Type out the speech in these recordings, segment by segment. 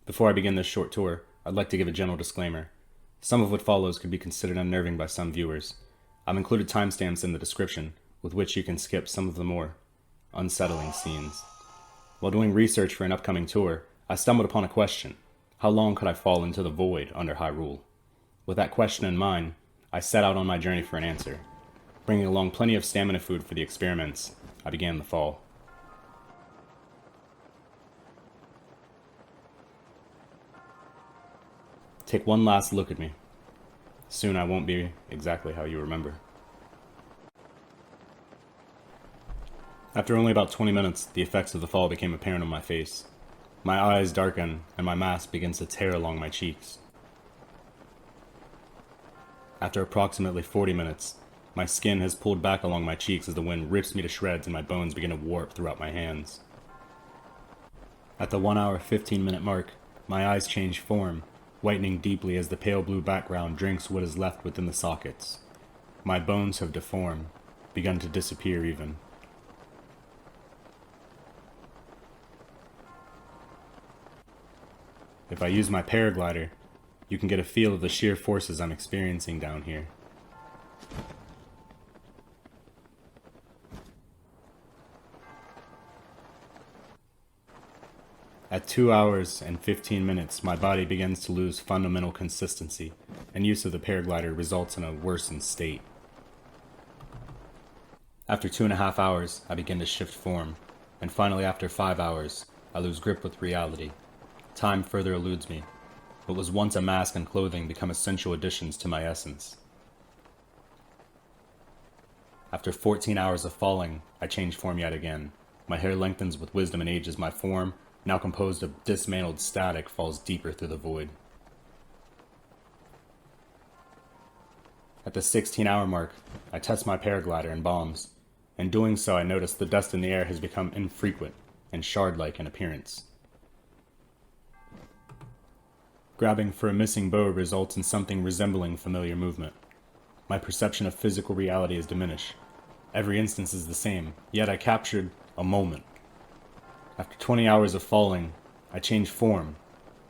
Before I begin this short tour, I'd like to give a general disclaimer. Some of what follows could be considered unnerving by some viewers. I've included timestamps in the description, with which you can skip some of the more unsettling scenes. While doing research for an upcoming tour, I stumbled upon a question. How long could I fall into the void under Hyrule? With that question in mind, I set out on my journey for an answer. Bringing along plenty of stamina food for the experiments, I began the fall. Take one last look at me. Soon I won't be exactly how you remember. After only about 20 minutes, the effects of the fall became apparent on my face. My eyes darken, and my mask begins to tear along my cheeks. After approximately 40 minutes, my skin has pulled back along my cheeks as the wind rips me to shreds and my bones begin to warp throughout my hands. At the 1 hour 15-minute mark, my eyes change form, whitening deeply as the pale blue background drinks what is left within the sockets. My bones have deformed, begun to disappear even. If I use my paraglider, you can get a feel of the sheer forces I'm experiencing down here. At 2 hours and 15 minutes, my body begins to lose fundamental consistency, and use of the paraglider results in a worsened state. After 2.5 hours, I begin to shift form, and finally after 5 hours, I lose grip with reality. Time further eludes me. What was once a mask and clothing become essential additions to my essence. After 14 hours of falling, I change form yet again. My hair lengthens with wisdom and age as my form, now composed of dismantled static, falls deeper through the void. At the 16-hour mark, I test my paraglider and bombs. In doing so, I notice the dust in the air has become infrequent and shard-like in appearance. Grabbing for a missing bow results in something resembling familiar movement. My perception of physical reality is diminished. Every instance is the same, yet I captured a moment. After 20 hours of falling, I change form,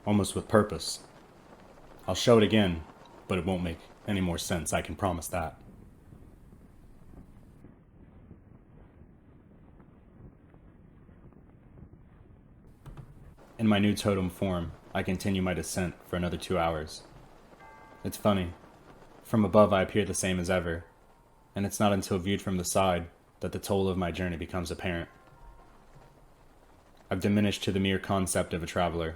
almost with purpose. I'll show it again, but it won't make any more sense, I can promise that. In my new totem form, I continue my descent for another 2 hours. It's funny. From above I appear the same as ever, and it's not until viewed from the side that the toll of my journey becomes apparent. I've diminished to the mere concept of a traveler.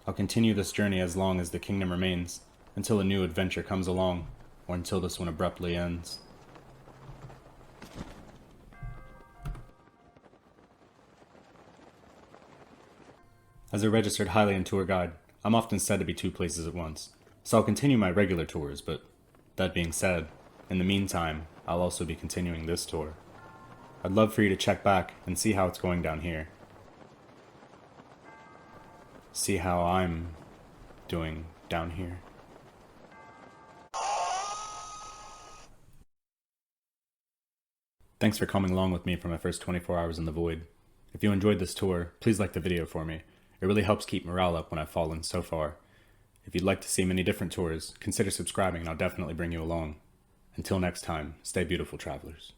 I'll continue this journey as long as the kingdom remains, until a new adventure comes along, or until this one abruptly ends. As a registered Hylian tour guide, I'm often said to be 2 places at once, so I'll continue my regular tours, but that being said, in the meantime, I'll also be continuing this tour. I'd love for you to check back and see how it's going down here. See how I'm doing down here. Thanks for coming along with me for my first 24 hours in the void. If you enjoyed this tour, please like the video for me. It really helps keep morale up when I've fallen so far. If you'd like to see many different tours, consider subscribing and I'll definitely bring you along. Until next time, stay beautiful, travelers.